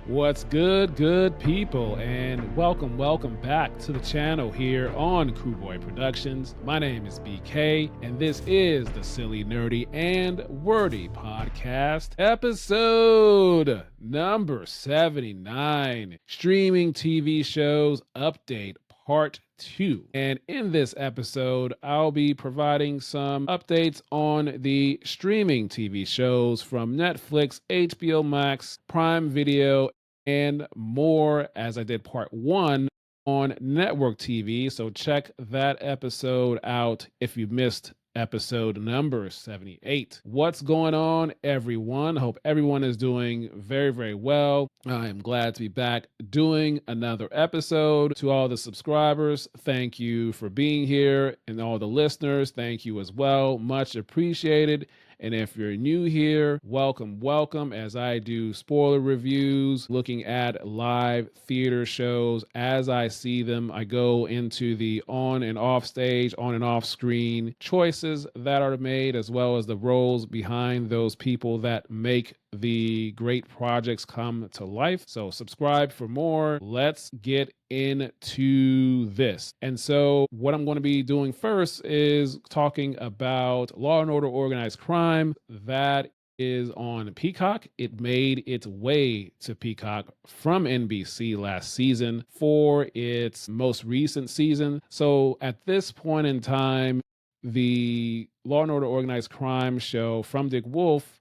What's good people, and welcome back to the channel here on Boy Productions. My name is BK, and this is the Silly Nerdy and Wordy Podcast, episode number 79, Streaming TV Shows Update Part 2. And in this episode, I'll be providing some updates on the streaming TV shows from Netflix, HBO Max, Prime Video, and more, as I did part 1 on network TV. So check that episode out if you missed episode number 78. What's going on, everyone? Hope everyone is doing very well. I am glad to be back doing another episode. To all the subscribers, thank you for being here, and all the listeners, thank you as well. Much appreciated. And if you're new here, welcome as I do spoiler reviews, looking at live theater shows as I see them. I go into the on and off stage, on and off screen choices that are made, as well as the roles behind those people that make the great projects come to life. So subscribe for more. Let's get into this. And so what I'm going to be doing first is talking about Law and Order Organized Crime. That is on Peacock. It made its way to Peacock from NBC last season for its most recent season. So at this point in time, the Law and Order Organized Crime show from Dick Wolf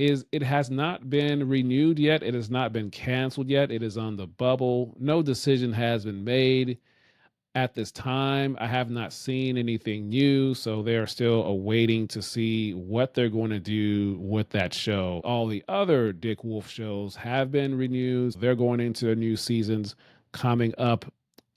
it has not been renewed yet. It has not been canceled yet. It is on the bubble. No decision has been made at this time. I have not seen anything new, so they're still awaiting to see what they're going to do with that show. All the other Dick Wolf shows have been renewed. They're going into their new seasons coming up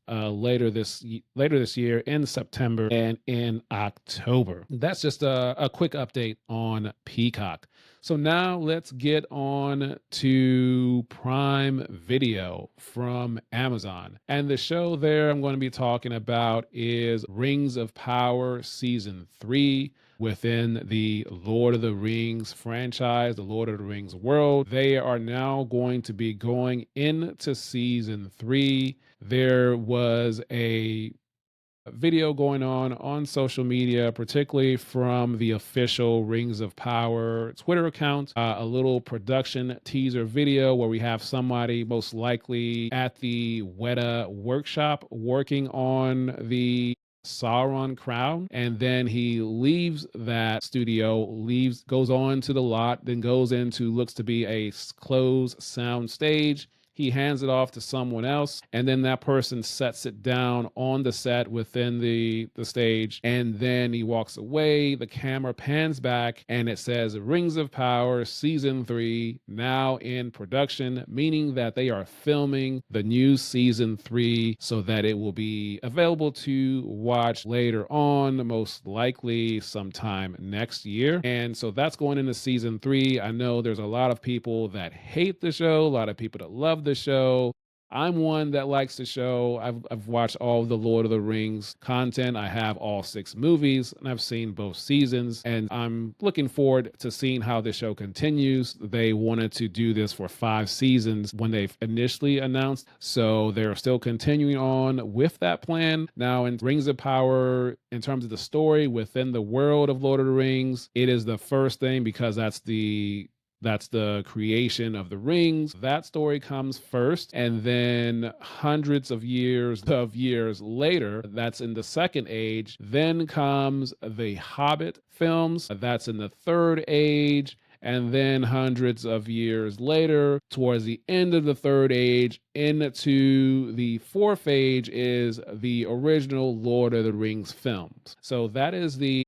later this year in September and in October. That's just a quick update on Peacock. So now let's get on to Prime Video from Amazon. And the show there I'm going to be talking about is Rings of Power Season 3 within the Lord of the Rings franchise, the Lord of the Rings world. They are now going to be going into Season 3. There was a video going on social media, particularly from the official Rings of Power Twitter account, a little production teaser video where we have somebody most likely at the Weta workshop working on the Sauron crown, and then he leaves that studio, goes on to the lot, then goes into looks to be a closed sound stage. He hands it off to someone else, and then that person sets it down on the set within the stage, and then he walks away. The camera pans back, and it says Rings of Power Season 3 now in production, meaning that they are filming the new Season 3 so that it will be available to watch later on, most likely sometime next year. And so that's going into Season 3. I know there's a lot of people that hate the show, a lot of people that love the show. I'm one that likes the show. I've watched all the Lord of the Rings content. I have all 6 movies, and I've seen both seasons, and I'm looking forward to seeing how the show continues. They wanted to do this for 5 seasons when they initially announced, so they're still continuing on with that plan. Now, in Rings of Power, in terms of the story within the world of Lord of the Rings, it is the first thing because that's the creation of the rings. That story comes first, and then hundreds of years later, that's in the Second Age, then comes the Hobbit films. That's in the Third Age. And then hundreds of years later, towards the end of the Third Age, into the Fourth Age is the original Lord of the Rings films. So that is the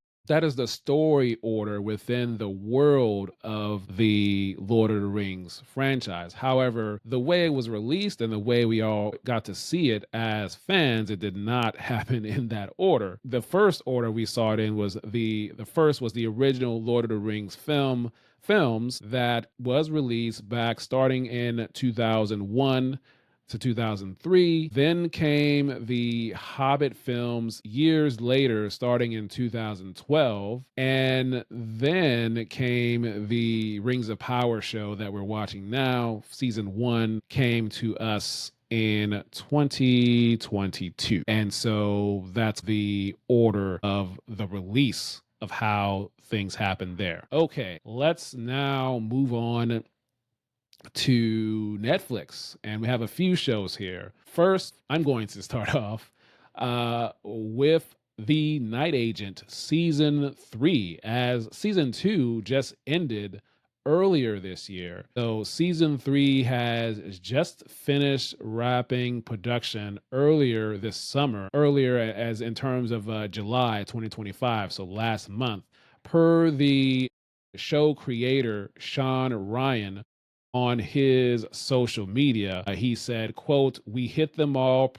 story order within the world of the Lord of the Rings franchise. However, the way it was released and the way we all got to see it as fans, it did not happen in that order. The first order we saw it in was the first was the original Lord of the Rings films that was released back starting in 2001 to 2003. Then came the Hobbit films years later, starting in 2012. And then came the Rings of Power show that we're watching now. Season 1 came to us in 2022. And so that's the order of the release of how things happen there. Okay, let's now move on to Netflix, and we have a few shows here. First, I'm going to start off with The Night Agent Season 3, as Season 2 just ended earlier this year. So Season 3 has just finished wrapping production earlier this summer, earlier as in terms of July 2025, so last month. Per the show creator, Sean Ryan, on his social media, he said, quote, we hit them all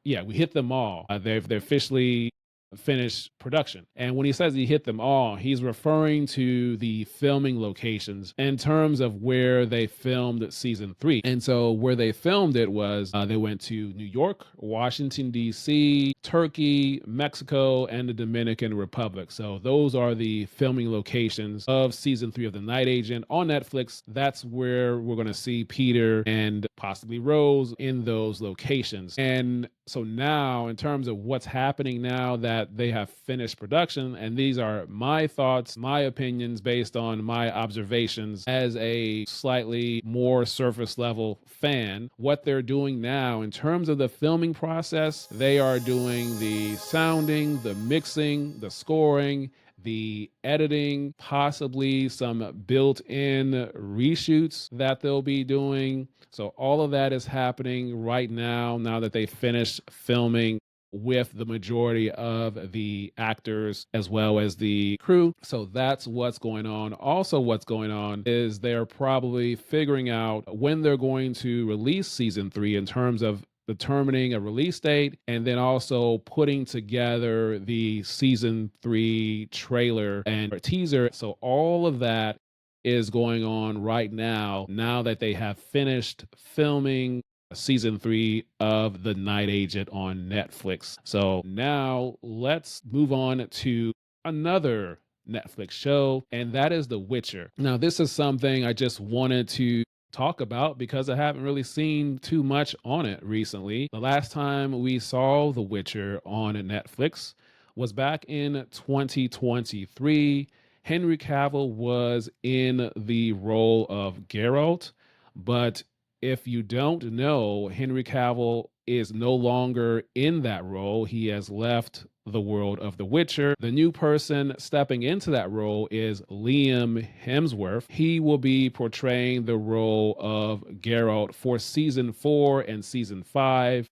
we hit them all. They're officially finished production. And when he says he hit them all, he's referring to the filming locations in terms of where they filmed season 3. And so where they filmed it was they went to New York, Washington, D.C., Turkey, Mexico, and the Dominican Republic. So those are the filming locations of season 3 of The Night Agent on Netflix. That's where we're going to see Peter and possibly Rose in those locations. And so now, in terms of what's happening now that they have finished production, and these are my thoughts, my opinions based on my observations as a slightly more surface level fan, what they're doing now in terms of the filming process, they are doing the sounding, the mixing, the scoring, the editing, possibly some built-in reshoots that they'll be doing. So all of that is happening right now that they finished filming with the majority of the actors as well as the crew. So that's what's going on. Also, what's going on is they're probably figuring out when they're going to release season 3 in terms of determining a release date, and then also putting together the season 3 trailer and teaser. So all of that is going on right now that they have finished filming season 3 of The Night Agent on Netflix. So now let's move on to another Netflix show, and that is The Witcher. Now, this is something I just wanted to talk about because I haven't really seen too much on it recently. The last time we saw The Witcher on Netflix was back in 2023. Henry Cavill was in the role of Geralt, but if you don't know, Henry Cavill is no longer in that role. He has left the world of The Witcher. The new person stepping into that role is Liam Hemsworth. He will be portraying the role of Geralt for season 4 and season 5.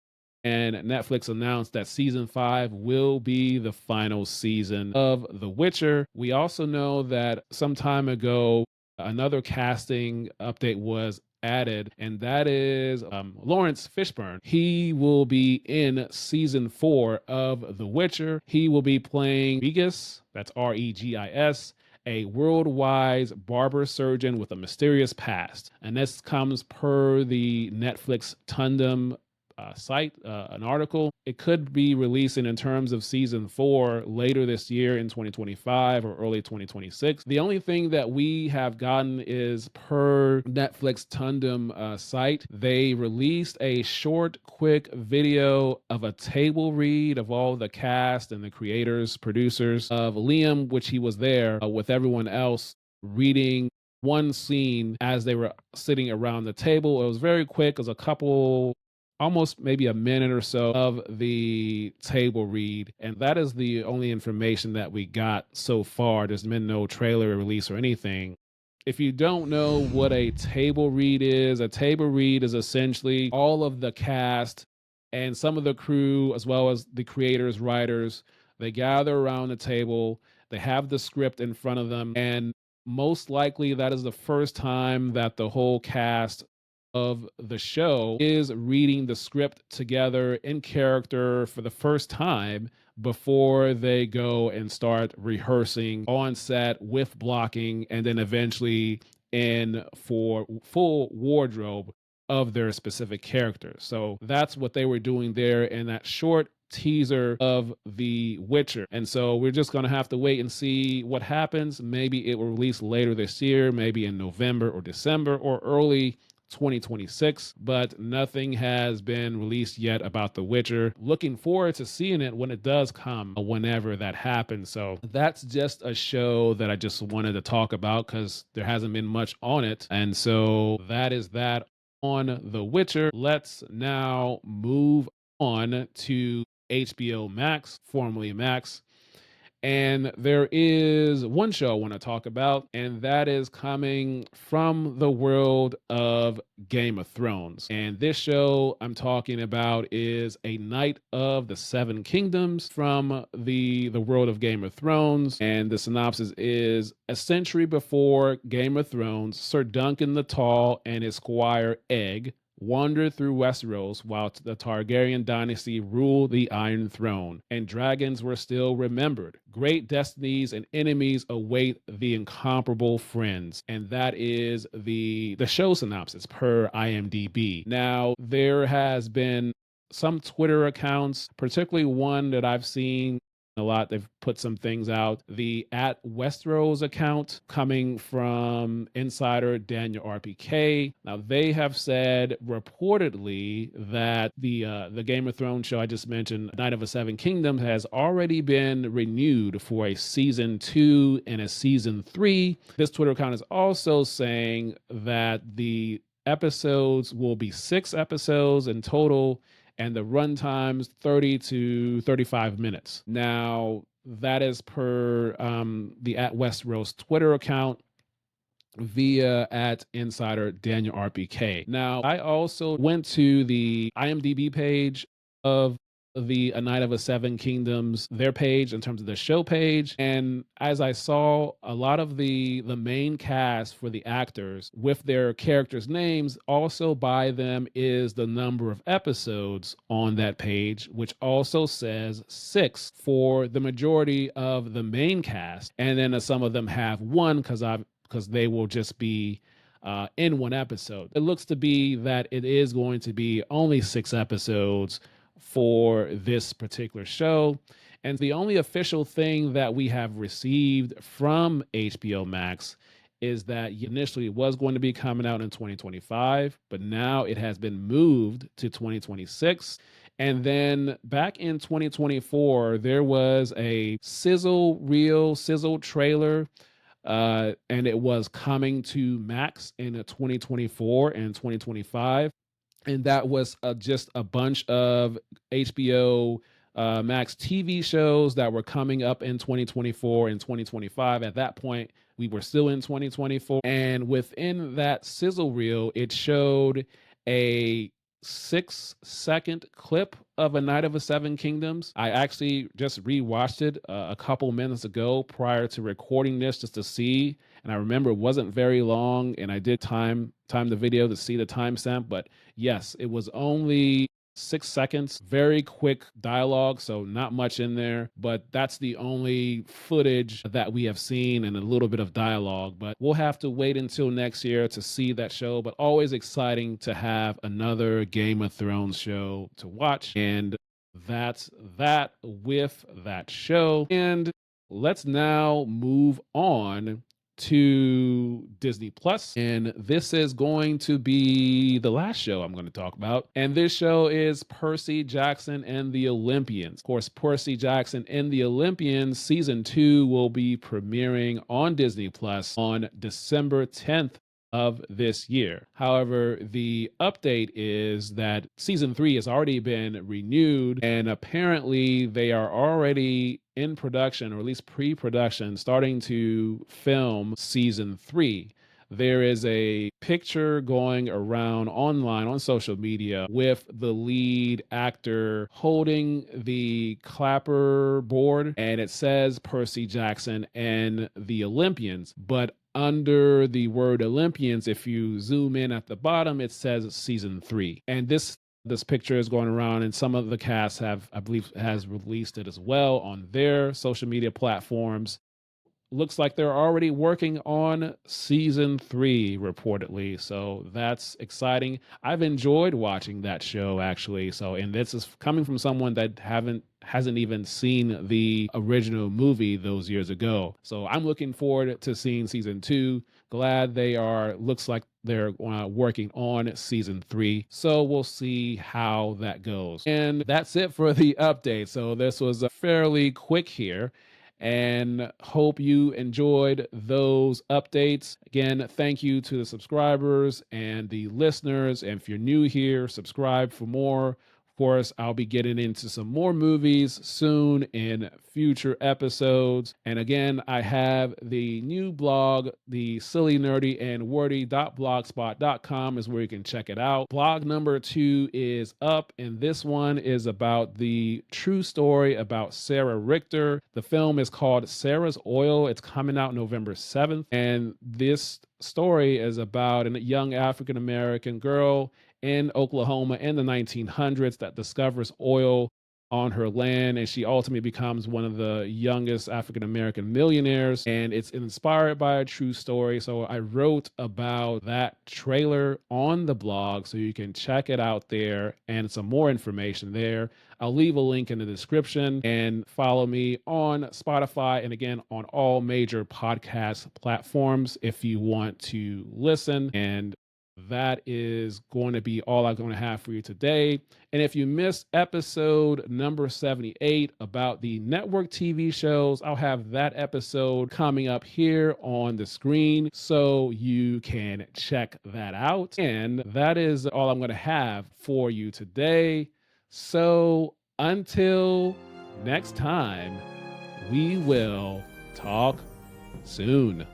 And Netflix announced that season 5 will be the final season of The Witcher. We also know that some time ago, another casting update was added, and that is Lawrence Fishburne. He will be in season 4 of The Witcher. He will be playing Regis, that's Regis, a worldwide barber surgeon with a mysterious past. And this comes per the Netflix Tandem site, an article. It could be releasing in terms of season 4 later this year in 2025 or early 2026. The only thing that we have gotten is per Netflix Tandem site, they released a short, quick video of a table read of all the cast and the creators, producers of Liam, which he was there with everyone else reading one scene as they were sitting around the table. It was very quick. It was a couple, almost maybe a minute or so of the table read. And that is the only information that we got so far. There's been no trailer release or anything. If you don't know what a table read is essentially all of the cast and some of the crew, as well as the creators, writers, they gather around the table, they have the script in front of them, and most likely that is the first time that the whole cast of the show is reading the script together in character for the first time before they go and start rehearsing on set with blocking, and then eventually in for full wardrobe of their specific characters. So that's what they were doing there in that short teaser of The Witcher. And so we're just going to have to wait and see what happens. Maybe it will release later this year, maybe in November or December or early 2026, but nothing has been released yet about The Witcher. Looking forward to seeing it when it does come, whenever that happens. So that's just a show that I just wanted to talk about because there hasn't been much on it. And so that is that on The Witcher. Let's now move on to HBO Max, formerly Max. And there is one show I want to talk about, and that is coming from the world of Game of Thrones. And this show I'm talking about is A Knight of the Seven Kingdoms from the world of Game of Thrones. And the synopsis is: a century before Game of Thrones, Sir Duncan the Tall and his squire Egg wandered through Westeros while the Targaryen dynasty ruled the Iron Throne, and dragons were still remembered. Great destinies and enemies await the incomparable friends. And that is the show synopsis per IMDb. Now, there has been some Twitter accounts, particularly one that I've seen a lot. They've put some things out. The at Westeros account coming from insider Daniel RPK. Now they have said reportedly that the Game of Thrones show I just mentioned, Knight of the Seven Kingdoms, has already been renewed for a season 2 and a season 3. This Twitter account is also saying that the episodes will be 6 episodes in total, and the runtime's 30 to 35 minutes. Now, that is per the at Westeros Twitter account via at insider Daniel RPK. Now, I also went to the IMDb page of the A Knight of the Seven Kingdoms, their page in terms of the show page. And as I saw, a lot of the main cast for the actors with their characters' names, also by them is the number of episodes on that page, which also says 6 for the majority of the main cast. And then some of them have 1 because they will just be in 1 episode. It looks to be that it is going to be only 6 episodes for this particular show. And the only official thing that we have received from HBO Max is that initially it was going to be coming out in 2025, but now it has been moved to 2026. And then back in 2024, there was a sizzle trailer, and it was coming to Max in 2024 and 2025. And that was just a bunch of HBO Max TV shows that were coming up in 2024 and 2025. At that point, we were still in 2024. And within that sizzle reel, it showed a 6-second clip of A Knight of the Seven Kingdoms. I actually just rewatched it a couple minutes ago prior to recording this just to see. And I remember it wasn't very long, and I did time the video to see the timestamp. But yes, it was only 6 seconds, very quick dialogue, so not much in there, but that's the only footage that we have seen and a little bit of dialogue. But we'll have to wait until next year to see that show, but always exciting to have another Game of Thrones show to watch. And that's that with that show. And let's now move on to Disney Plus, and this is going to be the last show I'm going to talk about. And this show is Percy Jackson and the Olympians. Of course, Percy Jackson and the Olympians season 2 will be premiering on Disney Plus on December 10th of this year. However, the update is that season 3 has already been renewed, and apparently they are already in production, or at least pre-production, starting to film season 3. There is a picture going around online on social media with the lead actor holding the clapper board, and it says Percy Jackson and the Olympians, but under the word Olympians, if you zoom in at the bottom, it says season 3. And this picture is going around, and some of the cast have, I believe, has released it as well on their social media platforms. looks like they're already working on season 3 reportedly. So that's exciting. I've enjoyed watching that show actually. So, and this is coming from someone that hasn't even seen the original movie those years ago. So I'm looking forward to seeing season 2. Glad looks like they're working on season 3. So we'll see how that goes. And that's it for the update. So this was a fairly quick here, and hope you enjoyed those updates. Again, thank you to the subscribers and the listeners. And if you're new here, subscribe for more. Of course, I'll be getting into some more movies soon in future episodes. And again, I have the new blog, the Silly Nerdy and Wordy.blogspot.com is where you can check it out. Blog number 2 is up, and this one is about the true story about Sarah Richter. The film is called Sarah's Oil. It's coming out November 7th. And this story is about a young African American girl in Oklahoma in the 1900s that discovers oil on her land, and she ultimately becomes one of the youngest African American millionaires. And it's inspired by a true story. So I wrote about that trailer on the blog, so you can check it out there and some more information there. I'll leave a link in the description, and follow me on Spotify and again on all major podcast platforms if you want to listen. And that is going to be all I'm going to have for you today. And if you missed episode number 78 about the network TV shows, I'll have that episode coming up here on the screen so you can check that out. And that is all I'm going to have for you today. So until next time, we will talk soon.